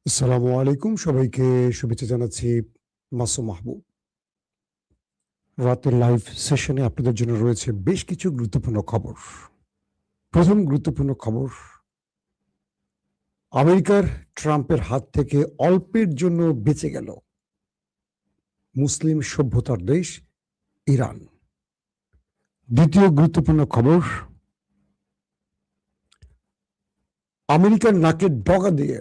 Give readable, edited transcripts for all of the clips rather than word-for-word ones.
আসসালামু আলাইকুম, সবাইকে শুভেচ্ছা জানাচ্ছি। মাসুম মাহবুব। রাতের লাইভ সেশনে আপনাদের জন্য রয়েছে বেশ কিছু গুরুত্বপূর্ণ খবর। প্রথম গুরুত্বপূর্ণ খবর, আমেরিকার ট্রাম্পের হাত থেকে অল্পের জন্য বেঁচে গেল মুসলিম সভ্যতার দেশ ইরান। দ্বিতীয় গুরুত্বপূর্ণ খবর, আমেরিকার নাকের ডগা দিয়ে,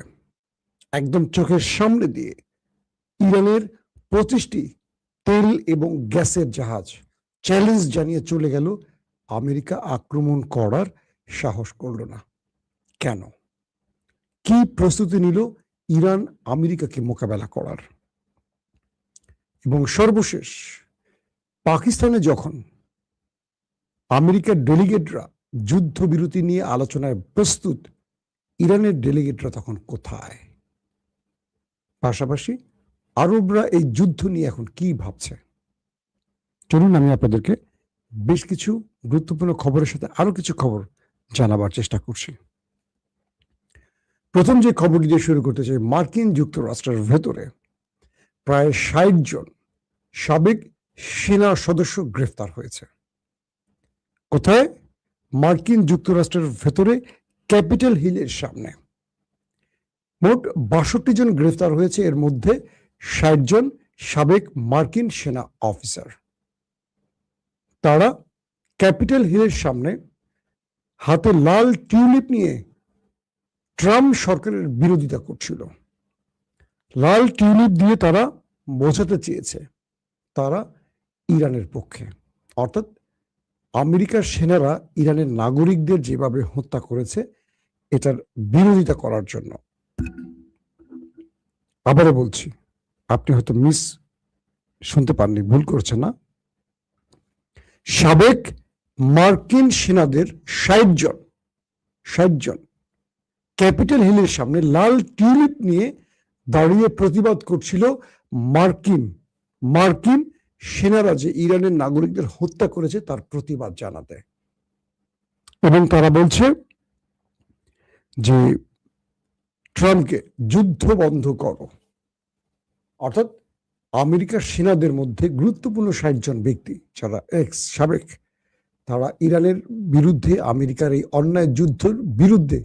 একদম চোখের সামনে দিয়ে ইরানের 25টি তেল এবং গ্যাসের জাহাজ চ্যালেঞ্জ জানিয়ে চলে গেল। আমেরিকা আক্রমণ করার সাহস করল না। কেন? কি প্রস্তুতি নিল ইরান আমেরিকাকে মোকাবেলা করার? এবং সর্বশেষ, পাকিস্তানে যখন আমেরিকার ডেলিগেটরা যুদ্ধবিরতি নিয়ে আলোচনায় প্রস্তুত, ইরানের ডেলিগেটরা তখন কোথায়? পাশাপাশি আরবরা এই যুদ্ধ নিয়ে এখন কি ভাবছে? চলুন আমি আপনাদেরকে বেশ কিছু গুরুত্বপূর্ণ খবরের সাথে আরো কিছু খবর জানাবার চেষ্টা করছি। প্রথম যে খবরটি দিয়ে শুরু করতে চাই, মার্কিন যুক্তরাষ্ট্রের ভেতরে প্রায় 60 জন সাবেক সেনা সদস্য গ্রেফতার হয়েছে। কোথায়? মার্কিন যুক্তরাষ্ট্রের ভেতরে ক্যাপিটাল হিলের সামনে। মোট 62 জন গ্রেফতার হয়েছে, এর মধ্যে 60 জন সাবেক মার্কিন সেনা অফিসার। তারা ক্যাপিটাল হিলের সামনে হাতে লাল টিউলিপ নিয়ে ট্রাম্প সরকারের বিরোধিতা করছিল। লাল টিউলিপ দিয়ে তারা বোঝাতে চেয়েছে তারা ইরানের পক্ষে, অর্থাৎ আমেরিকার সেনারা ইরানের নাগরিকদের যেভাবে হত্যা করেছে এটার বিরোধিতা করার জন্য। আবারও বলছি, আপনি হয়তো শুনতে পাননি, ভুল করছেন না। সাবেক মার্কিন সেনাদের 60 জন ক্যাপিটাল হিলের সামনে লাল টিউলিপ নিয়ে দাঁড়িয়ে প্রতিবাদ করছিল মার্কিন সেনারা যে ইরানের নাগরিকদের হত্যা করেছে তার প্রতিবাদ জানাতে। এবং তারা বলছে যে ট্রাম্পকে যুদ্ধ বন্ধ করো। অর্থাৎ আমেরিকার সেনাদের মধ্যে গুরুত্বপূর্ণ 60 জন ব্যক্তি যারা সাবেক, তারা ইরানের বিরুদ্ধে, আমেরিকার এই অন্যায় যুদ্ধের বিরুদ্ধে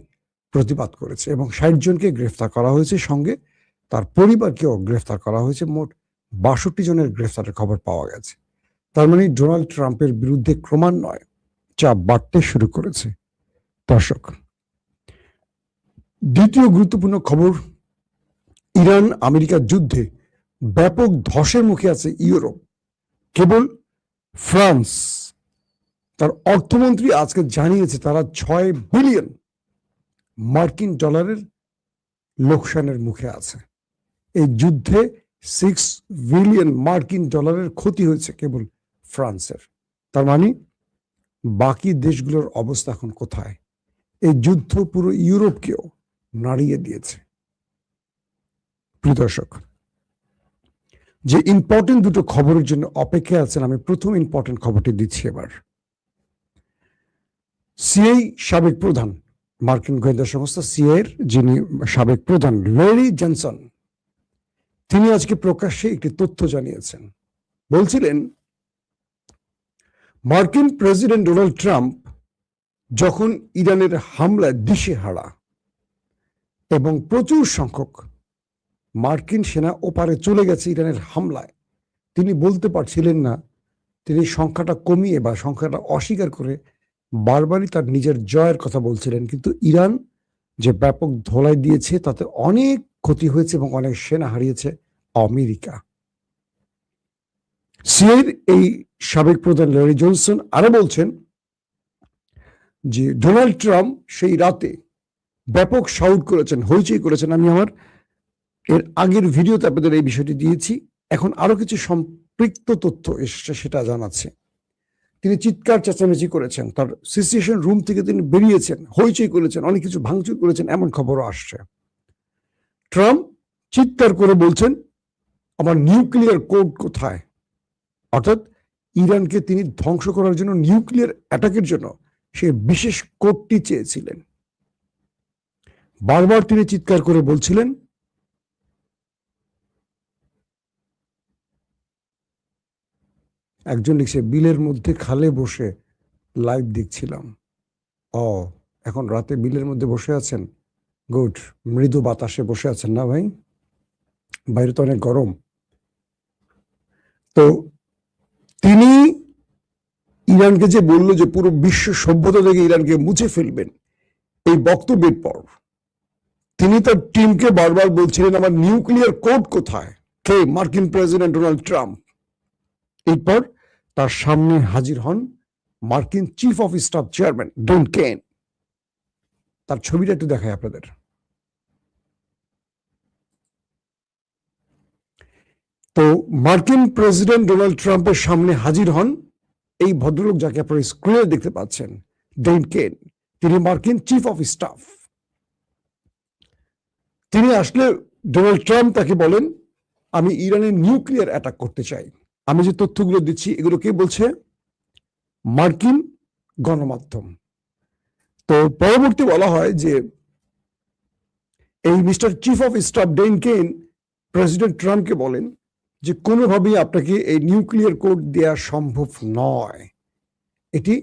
প্রতিবাদ করেছে এবং 60 জনকে গ্রেফতার করা হয়েছে, সঙ্গে তার পরিবারকেও গ্রেফতার করা হয়েছে। মোট 62 জনের গ্রেফতারের খবর পাওয়া গেছে। তার মানে ডোনাল্ড ট্রাম্পের বিরুদ্ধে ক্রমান্বয়ে চাপ বাড়তে শুরু করেছে। দর্শক, দ্বিতীয় গুরুত্বপূর্ণ খবর, ইরান আমেরিকার যুদ্ধে ব্যাপক ধসের মুখে আছে ইউরোপ। কেবল ফ্রান্স, তার অর্থমন্ত্রী আজকে জানিয়েছে তারা 6 বিলিয়ন মার্কিন ডলারের লোকসানের মুখে আছে। এই যুদ্ধে 6 বিলিয়ন মার্কিন ডলারের ক্ষতি হয়েছে কেবল ফ্রান্সের। তার মানে বাকি দেশগুলোর অবস্থা এখন কোথায়? এই যুদ্ধ পুরো ইউরোপকেও নাড়িয়ে দিয়েছে। প্রিয় দর্শক, যে ইম্পর্টেন্ট দুটো খবরের জন্য অপেক্ষা আছেন, আমি প্রথম ইম্পর্টেন্ট খবরটি দিচ্ছি এবার। সিআই সাবেক প্রধান, মার্কিন গোয়েন্দা সংস্থা সিআইয়ের যিনি সাবেক প্রধান ল্যারি জনসন, তিনি আজকে প্রকাশ্যে একটি তথ্য জানিয়েছেন। বলছিলেন, মার্কিন প্রেসিডেন্ট ডোনাল্ড ট্রাম্প যখন ইরানের হামলায় দিশেহারা এবং প্রচুর সংখ্যক মার্কিন সেনা ওপারে চলে গেছে ইরানের হামলায়, তিনি বলতে পারছিলেন না। তিনি সংখ্যাটা কমিয়ে বা সংখ্যাটা অস্বীকার করে বারবারই তার নিজের জয়ের কথা বলছিলেন। কিন্তু ইরান যে ব্যাপক ধোলাই দিয়েছে তাতে অনেক ক্ষতি হয়েছে এবং অনেক সেনা হারিয়েছে আমেরিকা। সিআইয়ের এই সাবেক প্রধান ল্যারি জনসন আরো বলছেন যে ডোনাল্ড ট্রাম্প সেই রাতে ব্যাপক শাউট করেছেন, হইচই করেছেন। আমি আমার এর আগের ভিডিওতে আপনাদের এই বিষয়টি দিয়েছি। এখন আরো কিছু সম্পৃক্ত তথ্য এসেছে, সেটা জানাচ্ছে। তিনি চিৎকার চেঁচামেচি করেছেন, তার সিচুয়েশন রুম থেকে তিনি বেরিয়েছেন, হইচই করেছেন, অনেক কিছু ভাঙচুর করেছেন, এমন খবরও আসছে। ট্রাম্প চিৎকার করে বলছেন, আমার নিউক্লিয়ার কোড কোথায়? অর্থাৎ ইরানকে তিনি ধ্বংস করার জন্য, নিউক্লিয়ার অ্যাটাকের জন্য সে বিশেষ কোডটি চেয়েছিলেন। বারবার তিনি চিৎকার করে বলছিলেন একজন লিখছে বিলের মধ্যে খালে বসে লাইভ দেখছিলাম। ও, এখন রাতে বিলের মধ্যে বসে আছেন, গুড, মৃদু বাতাসে বসে আছেন না ভাই? বাইরে তো অনেক গরম। তো তিনি ইরানকে যে বলল যে পুরো বিশ্ব সভ্যতা থেকে ইরানকে মুছে ফেলবেন, এই বক্তব্যের পর তিনি তার টিমকে বারবার বলছিলেন আমার নিউক্লিয়ার কোড কোথায়? কে? মার্কিন প্রেসিডেন্ট ডোনাল্ড ট্রাম্প। এরপর তার সামনে হাজির হন মার্কিন চিফ অফ স্টাফ চেয়ারম্যান ডন কেন। তার ছবিটা একটু দেখাই আপনাদের। তো মার্কিন প্রেসিডেন্ট ডোনাল্ড ট্রাম্পের সামনে হাজির হন এই ভদ্রলোক, যাকে আপনারা স্ক্রিনে দেখতে পাচ্ছেন, ডন কেন। তিনি মার্কিন চিফ অফ স্টাফ। তিনি আসলে ডোনাল্ড ট্রাম্প তাকে বলেন আমি ইরানের নিউক্লিয়ার অ্যাটাক করতে চাই। আমি যে তথ্যগুলো দিচ্ছি এগুলো কে বলছে? মার্কিন গণমাধ্যম। তো পরবর্তী বলা হয় যে এই মিস্টার চিফ অফ স্টাফ ডন কেন প্রেসিডেন্ট ট্রাম্পকে বলেন যে কোনোভাবেই আপনাকে এই নিউক্লিয়ার কোড দেওয়া সম্ভব নয়। এটি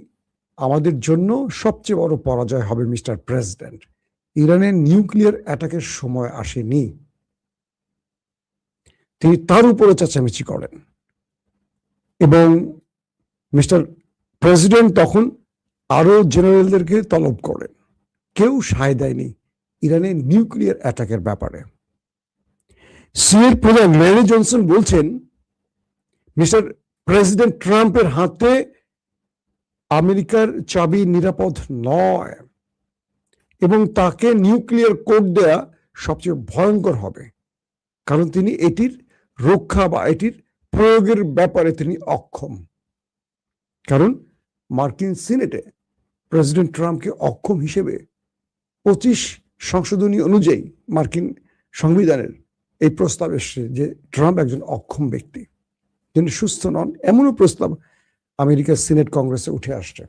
আমাদের জন্য সবচেয়ে বড় পরাজয় হবে মিস্টার প্রেসিডেন্ট। ইরানের নিউক্লিয়ার অ্যাটাকের সময় আসেনি। তিনি তার উপরে চেঁচামেচি করেন এবং মিস্টার প্রেসিডেন্ট তখন আরো জেনারেলদেরকে তলব করেন। কেউ সায় দেয়নি ইরানের নিউক্লিয়ার অ্যাটাকের ব্যাপারে। সিএর প্রধান ল্যারি জনসন বলছেন মিস্টার প্রেসিডেন্ট ট্রাম্পের হাতে আমেরিকার চাবি নিরাপদ নয় এবং তাকে নিউক্লিয়ার কোড দেয়া সবচেয়ে ভয়ঙ্কর হবে, কারণ তিনি এটির রক্ষা বা এটির প্রয়োগের ব্যাপারে তিনি অক্ষম। কারণ মার্কিন সিনেটে প্রেসিডেন্ট ট্রাম্পকে অক্ষম হিসেবে 25 সংশোধনী অনুযায়ী মার্কিন সংবিধানের এই প্রস্তাব এসছে যে ট্রাম্প একজন অক্ষম ব্যক্তি, তিনি সুস্থ নন, এমনও প্রস্তাব আমেরিকার সিনেট কংগ্রেসে উঠে আসছে।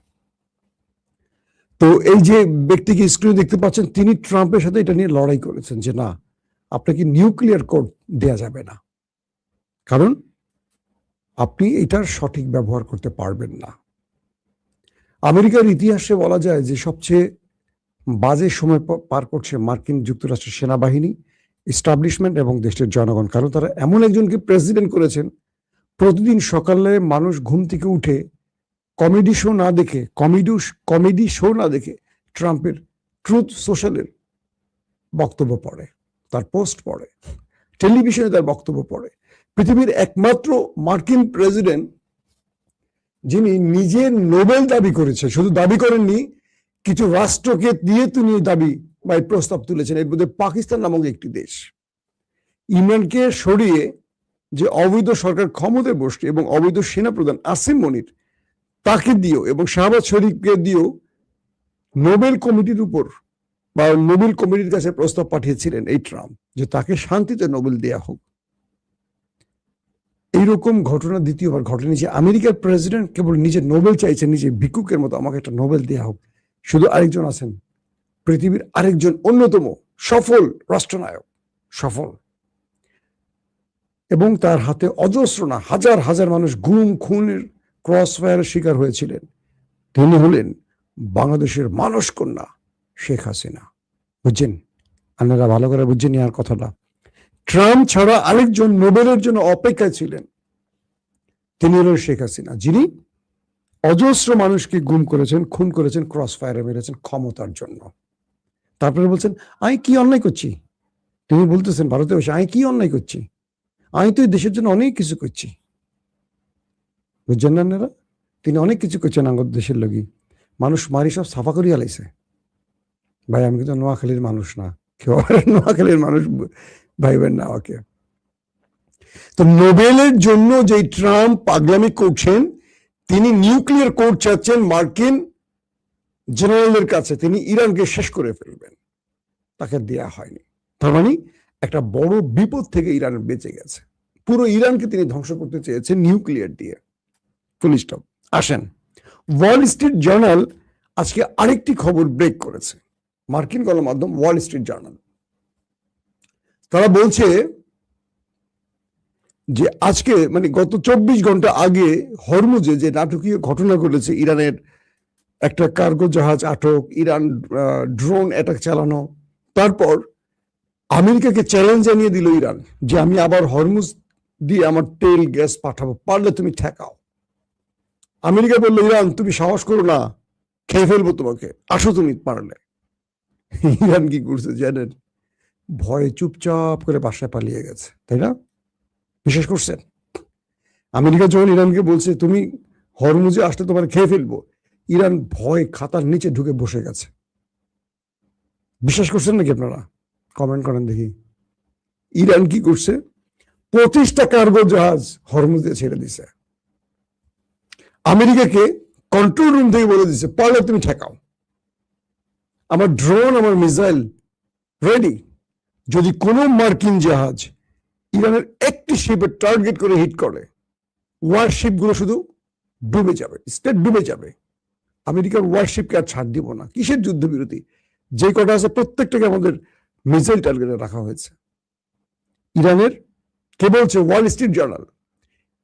তো এই যে ব্যক্তিকে স্ক্রিনে দেখতে পাচ্ছেন, তিনি ট্রাম্পের সাথে এটা নিয়ে লড়াই করেছেন যে না, আপনাকে নিউক্লিয়ার কোড দেয়া যাবে না, কারণ আপনি এটার সঠিক ব্যবহার করতে পারবেন না। আমেরিকার ইতিহাসে বলা যায় যে সবচেয়ে বাজে সময় পার করছে মার্কিন যুক্তরাষ্ট্রের সেনাবাহিনী, এস্টাবলিশমেন্ট এবং দেশের জনগণ। কারণ তারা এমন একজনকে প্রেসিডেন্ট করেছেন, প্রতিদিন সকালে মানুষ ঘুম থেকে উঠে কমেডি শো না দেখে ট্রাম্পের ট্রুথ সোশ্যালের বক্তব্য পড়ে, তার পোস্ট পড়ে, টেলিভিশনে তার বক্তব্য পড়ে। পৃথিবীর একমাত্র মার্কিন প্রেসিডেন্ট যিনি নিজের নোবেল দাবি করেছে, শুধু দাবি করেননি, কিছু রাষ্ট্রকে দিয়ে তিনি দাবি বা এই প্রস্তাব তুলেছেন। এর মধ্যে পাকিস্তান নামক একটি দেশ ইমরানকে সরিয়ে যে অবৈধ সরকার ক্ষমতায় বসছে এবং অবৈধ সেনাপ্রধান আসিম মনির তাকে দিও এবং শাহবাজ শরীফকে দিও নোবেল কমিটির উপর বা নোবেল কমিটির কাছে প্রস্তাব পাঠিয়েছিলেন এই ট্রাম্প যে তাকে শান্তিতে নোবেল দেয়া হোক। এইরকম ঘটনা দ্বিতীয়বার ঘটেনি যে আমেরিকার প্রেসিডেন্ট কেবল নিজের নোবেল চাইছেন, নিজে ভিক্ষুকের মতো আমাকে একটা নোবেল দেয়া হোক। শুধু আরেকজন আছেন, পৃথিবীর আরেকজন অন্যতম সফল রাষ্ট্রনায়ক, সফল, এবং তার হাতে অজস্র না হাজার হাজার মানুষ গুম খুনের ক্রস ফায়ারের শিকার হয়েছিলেন। তিনি হলেন বাংলাদেশের মানস কন্যা শেখ হাসিনা। বুঝছেন? আপনারা ভালো করে বুঝছেন আর কথাটা। ট্রাম্প ছাড়া আরেকজন নোবেলের জন্য অপেক্ষায় ছিলেন, তিনি হলেন শেখ হাসিনা, যিনি অজস্র মানুষকে গুম করেছেন, খুন করেছেন, ক্রস ফায়ারে মেরেছেন ক্ষমতার জন্য। তারপরে বলছেন আমি কি অন্যায় করছি? তিনি বলতেছেন ভারতে বসে আমি কি অন্যায় করছি? আমি তো এই দেশের জন্য অনেক কিছু করছি। বুঝছেন না আপনারা? তিনি অনেক কিছু করছেন আমাদের দেশের লোকই। মানুষ মারি সব সাফা করিয়া লাইছে। ভাই আমি কিন্তু নোয়াখালীর মানুষ না, কেউ নোয়াখালীর মানুষ ভাইবেন না আমাকে। তো নোবেলের জন্য যে ট্রাম্প পাগলামি করছেন, তিনি নিউক্লিয়ার কোড চাচ্ছেন মার্কিন জেনারেলের কাছে, তিনি ইরানকে শেষ করে ফেলবেন, তাকে দেয়া হয়নি। তার মানে একটা বড় বিপদ থেকে ইরান বেঁচে গেছে। পুরো ইরানকে তিনি ধ্বংস করতে চেয়েছেন নিউক্লিয়ার দিয়ে। Full stop. আসেন, ওয়াল স্ট্রিট জার্নাল আজকে আরেকটি খবর ব্রেক করেছে, মার্কিন গণমাধ্যম ওয়াল স্ট্রিট জার্নাল। তারা বলছে যে আজকে মানে গত 24 ঘন্টা আগে হরমুজে যে নাটকীয় ঘটনা ঘটেছে, ইরানের একটা কার্গো জাহাজ আটক, ইরান ড্রোন অ্যাটাক চালানো, তারপর আমেরিকাকে চ্যালেঞ্জ জানিয়ে দিল ইরান যে আমি আবার হরমুজ দিয়ে আমার তেল গ্যাস পাঠাবো, পারলে তুমি ঠেকাও। আমেরিকা বললো ইরান তুমি সাহস করো না, খেয়ে ফেলবো তোমাকে, আসো তুমি পারলে। ইরান কি করছে জানেন? ভয়ে চুপচাপ করে বাসায় পালিয়ে গেছে, তাই না? বিশ্বাস করছেন? আমেরিকা যখন ইরানকে বলছে তুমি হরমুজে আসলে তোমার খেয়ে ফেলবো, ইরান ভয় খাতার নিচে ঢুকে বসে গেছে। বিশ্বাস করছেন নাকি আপনারা? কমেন্ট করেন দেখি। ইরান কি করছে? 25টা কার্গো জাহাজ হরমুজে ছেড়ে দিছে। আমেরিকাকে কন্ট্রোল রুম থেকে বলে দিছে পারলে তুমি ঠেকাও, আমার ড্রোন আমার মিসাইল রেডি। যদি কোনো মার্কিন জাহাজ ইরানের একটি শিপের টার্গেট করে হিট করে, ওয়ারশিপ গুলো শুধু ডুবে যাবে, স্টেট ডুবে যাবে। আমেরিকার ওয়ারশিপকে আর ছাড় দিব না। কিসের যুদ্ধবিরতি? যে কটা আছে প্রত্যেকটাকে আমাদের মিসাইল টার্গেটে রাখা হয়েছে। ইরানের কে বলছে? Wall Street journal.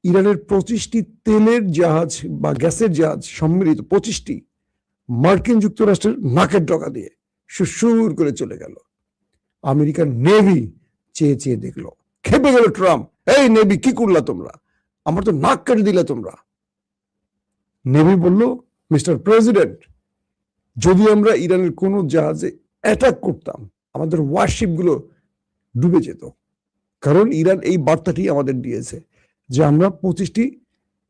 ইরানের 25টি তেলের জাহাজ বা গ্যাসের জাহাজ সম্মিলিত 25টি মার্কিন যুক্তরাষ্ট্রের নাকের ডগা দিয়ে সুর করে চলে গেল। আমেরিকার নেভি চেয়ে চেয়ে দেখলো, খেপে গেল ট্রাম্প, এই নেভি কি করলা তোমরা, আমার তো নাক কেটে দিলে তোমরা। নেভি বলল মিস্টার প্রেসিডেন্ট, যদি আমরা ইরানের কোন জাহাজে অ্যাটাক করতাম আমাদের ওয়ারশিপ গুলো ডুবে যেত। কারণ ইরান এই বার্তাটি আমাদের দিয়েছে যে আমরা 25টি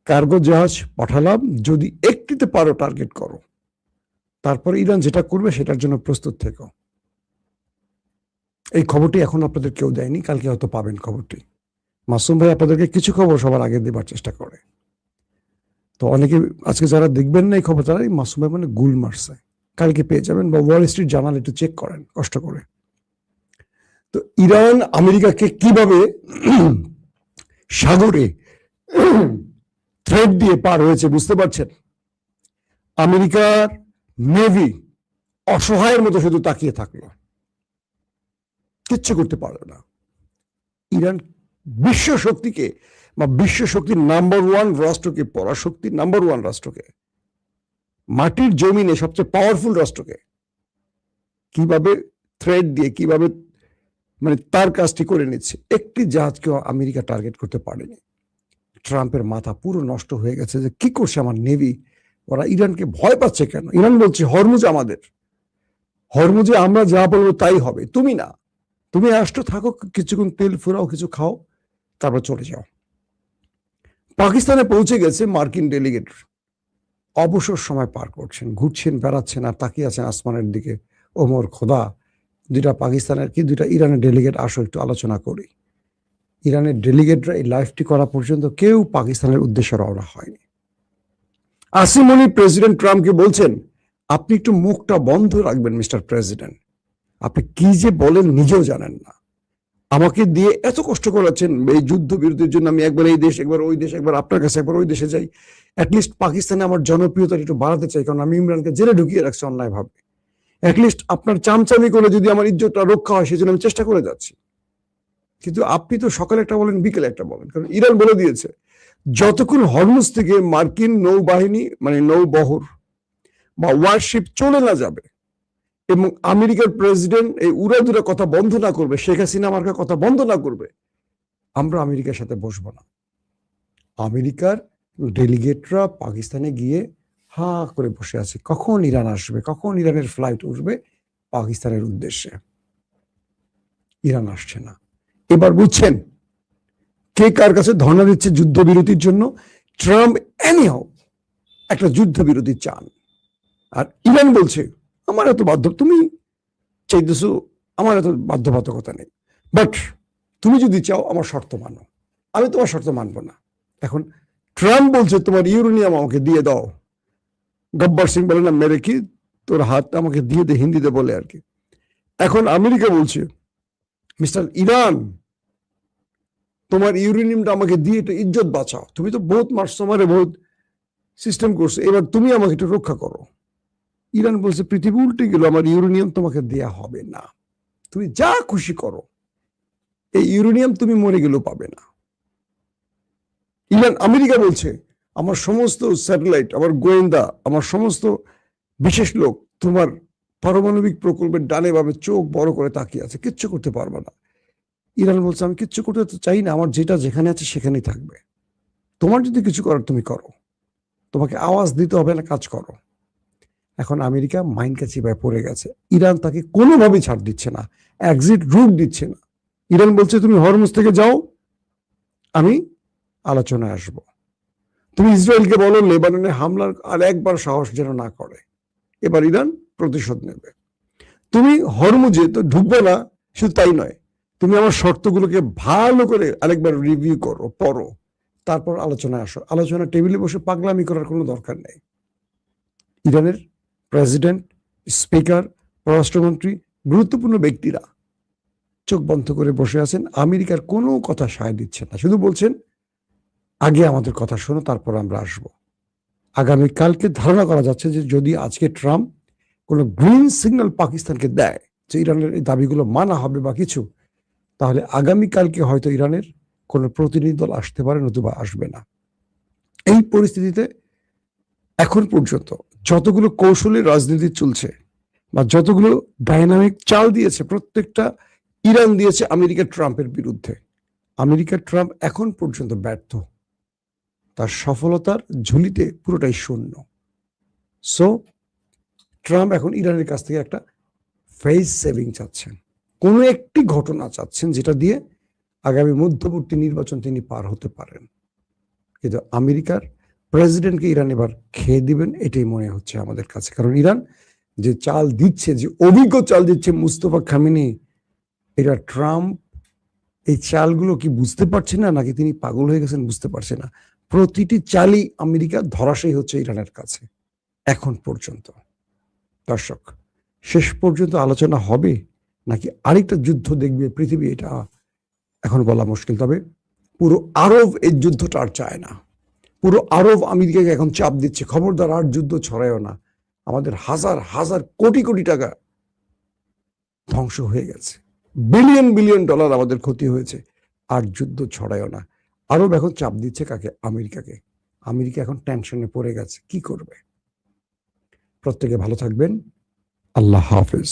কার্গো জাহাজ পাঠালাম, যদি একটিতে পারো টার্গেট করো, তারপরে ইরান যেটা করবে সেটার জন্য প্রস্তুত থেকো। এই খবরটি এখন আপনাদের কেউ দেয়নি, কালকে হয়তো পাবেন খবরটি। মাসুম ভাই আপনাদেরকে কিছু খবর সবার আগে দেবার চেষ্টা করে, তো অনেকে আজকে যারা দেখবেন না এই খবর, তারা এই মাসুম ভাই মানে গুল মারছে, কালকে পেয়ে যাবেন, বা ওয়াল স্ট্রিট জার্নাল একটু চেক করেন কষ্ট করে। তো ইরান আমেরিকাকে কিভাবে সাগরে থ্রেড দিয়ে পার হয়েছে বুঝতে পারছেন? আমেরিকার নেভি অসহায়ের মতো শুধু তাকিয়ে থাকলো, কিচ্ছু করতে পারলো না। ইরান বিশ্ব শক্তিকে বা বিশ্ব শক্তির নাম্বার 1 রাষ্ট্রকে, পরাশক্তির নাম্বার 1 রাষ্ট্রকে, মাটির জমিনে সবচেয়ে পাওয়ারফুল রাষ্ট্রকে কিভাবে থ্রেড দিয়ে কিভাবে মানে তার কাজটি করে নিচ্ছে। একটি জাহাজকেও আমেরিকা টার্গেট করতে পারেনি। ট্রাম্পের মাথা পুরো নষ্ট হয়ে গেছে যে কি করছে আমার নেভি, ওরা ইরানকে ভয় পাচ্ছে কেন? ইরান বলছে হরমুজ আমাদের, হরমুজে আমরা যা বলবো তাই হবে, তুমি না, তুমি আসতো থাকো কিছুক্ষণ, তেল ফুরাও, কিছু খাও, তারপর চলে যাও। পাকিস্তানে পৌঁছে গেছে মার্কিন ডেলিগেট, অবসর সময় পার করছেন, ঘুরছেন, বেড়াচ্ছেন, আর তাকিয়ে আছেন আসমানের দিকে। ওমর খোদা, দুইটা পাকিস্তানের কি দুইটা ইরানের ডেলিগেট আসো একটু আলোচনা করি। ইরানের ডেলিগেটরা এই লাইভটি করা পর্যন্ত কেউ পাকিস্তানের উদ্দেশ্যে রওনা হয়নি। আসিম মনি প্রেসিডেন্ট ট্রাম্পকে বলছেন আপনি একটু মুখটা বন্ধ রাখবেন মিস্টার প্রেসিডেন্ট, আপনি কি যে বলেন নিজেও জানেন না, আমাকে দিয়ে এত কষ্ট করাচ্ছেন এই যুদ্ধ বিরতির জন্য, আমি একবার এই দেশ একবার ওই দেশ, একবার আপনার কাছে একবার ওই দেশে যাই, অ্যাটলিস্ট পাকিস্তানে আমার জনপ্রিয়তা একটু বাড়াতে চাই, কারণ আমি ইমরানকে জেলে ঢুকিয়ে রাখছি অন্যায় ভাবে, অ্যাটলিস্ট আপনার চামচামি করে যদি আমার ইজ্জতটা রক্ষা হয় সেজন্য আমি চেষ্টা করে যাচ্ছি। কিন্তু আপনি তো সকালে একটা বলেন বিকেলে একটা বলেন, কারণ ইরান বলে দিয়েছে যতক্ষণ হরমুজ থেকে মার্কিন নৌবাহিনী মানে নৌবহর বা ওয়ারশিপ চলে না যাবে এবং আমেরিকার প্রেসিডেন্ট এই উড়াদুরা কথা বন্ধ না করবে, শেখ হাসিনা মার্কা কথা বন্ধ না করবে, আমরা আমেরিকার সাথে বসবো না। আমেরিকার ডেলিগেটরা পাকিস্তানে গিয়ে হা করে বসে আছে, কখন ইরান আসবে, কখন ইরানের ফ্লাইট উঠবে পাকিস্তানের উদ্দেশ্যে। ইরান আসছে না। এবার বুঝছেন কে কার কাছে ধর্ণা দিচ্ছে যুদ্ধবিরতির জন্য? ট্রাম্প এনিহাও একটা যুদ্ধবিরতি চান, আর ইরান বলছে আমার এত বাধ্য, তুমি চাইতেছো, আমার এত বাধ্যবাধকতা নেই, বাট তুমি যদি চাও আমার শর্ত মানো, আমি তোমার শর্ত মানবো না। এখন ট্রাম্প বলছে তোমার ইউরেনিয়াম আমাকে দিয়ে দাও, গব্বর সিং বলে না মেরে কি তোর হাত আমাকে দিয়ে দে, হিন্দিতে বলে আর কি। এখন আমেরিকা বলছে মিস্টার ইরান তোমার ইউরেনিয়ামটা আমাকে দিয়ে একটু ইজ্জত বাঁচাও, তুমি তো বহুত মারছো আমারে, বহুত সিস্টেম করছো, এবার তুমি আমাকে একটু রক্ষা করো। ইরান বলছে পৃথিবী উল্টে গেল, আমার ইউরেনিয়াম তোমাকে দেয়া হবে না, তুমি যা খুশি করো, এই ইউরেনিয়াম তুমি মরে গেলেও পাবে না। ইরান, আমেরিকা বলছে আমার সমস্ত স্যাটেলাইট, আমার গোয়েন্দা, আমার সমস্ত বিশেষ লোক তোমার পারমাণবিক প্রকল্পের ডানে ভাবে চোখ বড় করে তাকিয়ে আছে, কিচ্ছু করতে পারবে না। ইরান বলছে আমি কিচ্ছু করতে তো চাই না, আমার যেটা যেখানে আছে সেখানেই থাকবে, তোমার যদি কিছু করার তুমি করো, তোমাকে আওয়াজ দিতে হবে না, কাজ করো। এখন আমেরিকা মাইন কাছিপায় পড়ে গেছে, ইরান তাকে কোনোভাবেই ছাড় দিচ্ছে না, এক্সিট রুট দিচ্ছে না। ইরান বলছে তুমি হরমুজ থেকে যাও, আমি আলোচনায় আসব। তুমি ইসরায়েলকে বলো লেবাননে হামলার আর একবার সাহস যেন না করে, এবার ইরান প্রতিশোধ নেবে। তুমি হরমুজে তো ঢুকবে না, শুধু তাই নয়, তুমি আমার শর্তগুলোকে ভালো করে আরেকবার রিভিউ করো, পড়ো, তারপর আলোচনায় আসো। আলোচনা টেবিলে বসে পাগলামি করার কোনো দরকার নেই। ইরানের প্রেসিডেন্ট, স্পিকার, পররাষ্ট্রমন্ত্রী, গুরুত্বপূর্ণ ব্যক্তিরা চোখ বন্ধ করে বসে আছেন, আমেরিকার কোনো কথা সায় দিচ্ছেন না, শুধু বলছেন আগে আমাদের কথা শোনো, তারপর আমরা আসব। আগামীকালকে ধারণা করা যাচ্ছে যে যদি আজকে ট্রাম্প কোনো গ্রিন সিগন্যাল পাকিস্তানকে দেয় যে ইরানের এই দাবিগুলো মানা হবে বা কিছু, তাহলে আগামীকালকে হয়তো ইরানের কোনো প্রতিনিধি দল আসতে পারে, নতুবা আসবে না। এই পরিস্থিতিতে এখন পর্যন্ত যতগুলো কৌশলী রাজনীতি চলছে বা যতগুলো ডাইনামিক চাল দিয়েছে, প্রত্যেকটা ইরান দিয়েছে আমেরিকা ট্রাম্পের বিরুদ্ধে। আমেরিকা ট্রাম্প এখন পর্যন্ত ব্যর্থ, তার সফলতার ঝুলিতে পুরোটাই শূন্য। সো ট্রাম্প এখন ইরানের কাছ থেকে একটা ফেস সেভিং চাচ্ছেন, কোনো একটি ঘটনা চাচ্ছেন যেটা দিয়ে আগামী মধ্যবর্তী নির্বাচন তিনি পার হতে পারেন। কিন্তু আমেরিকার প্রেসিডেন্টকে ইরান এবার খেয়ে দিবেন এটাই মনে হচ্ছে আমাদের কাছে, কারণ ইরান যে চাল দিচ্ছে, যে অভিজ্ঞ চাল দিচ্ছে মুস্তফা খামেনি, এটা ট্রাম্প এই চালগুলো কি বুঝতে পারছে না, নাকি তিনি পাগল হয়ে গেছেন বুঝতে পারছে না। প্রতিটি চালই আমেরিকা ধরাশায়ী হচ্ছে ইরানের কাছে এখন পর্যন্ত। দর্শক, শেষ পর্যন্ত আলোচনা হবে নাকি আরেকটা যুদ্ধ দেখবে পৃথিবী, এটা এখন বলা মুশকিল। তবে পুরো আরব এই যুদ্ধটা আর চায় না, পুরো আরব আমেরিকাকে এখন চাপ দিচ্ছে খবরদার আর যুদ্ধ ছড়ায়ও না, আমাদের হাজার হাজার কোটি কোটি টাকা ধ্বংস হয়ে গেছে, বিলিয়ন বিলিয়ন ডলার আমাদের ক্ষতি হয়েছে, আর যুদ্ধ ছড়ায়ও না। আরব এখন চাপ দিচ্ছে কাকে? আমেরিকাকে। আমেরিকা এখন টেনশনে পড়ে গেছে, কি করবে। প্রত্যেকে ভালো থাকবেন, আল্লাহ হাফেজ।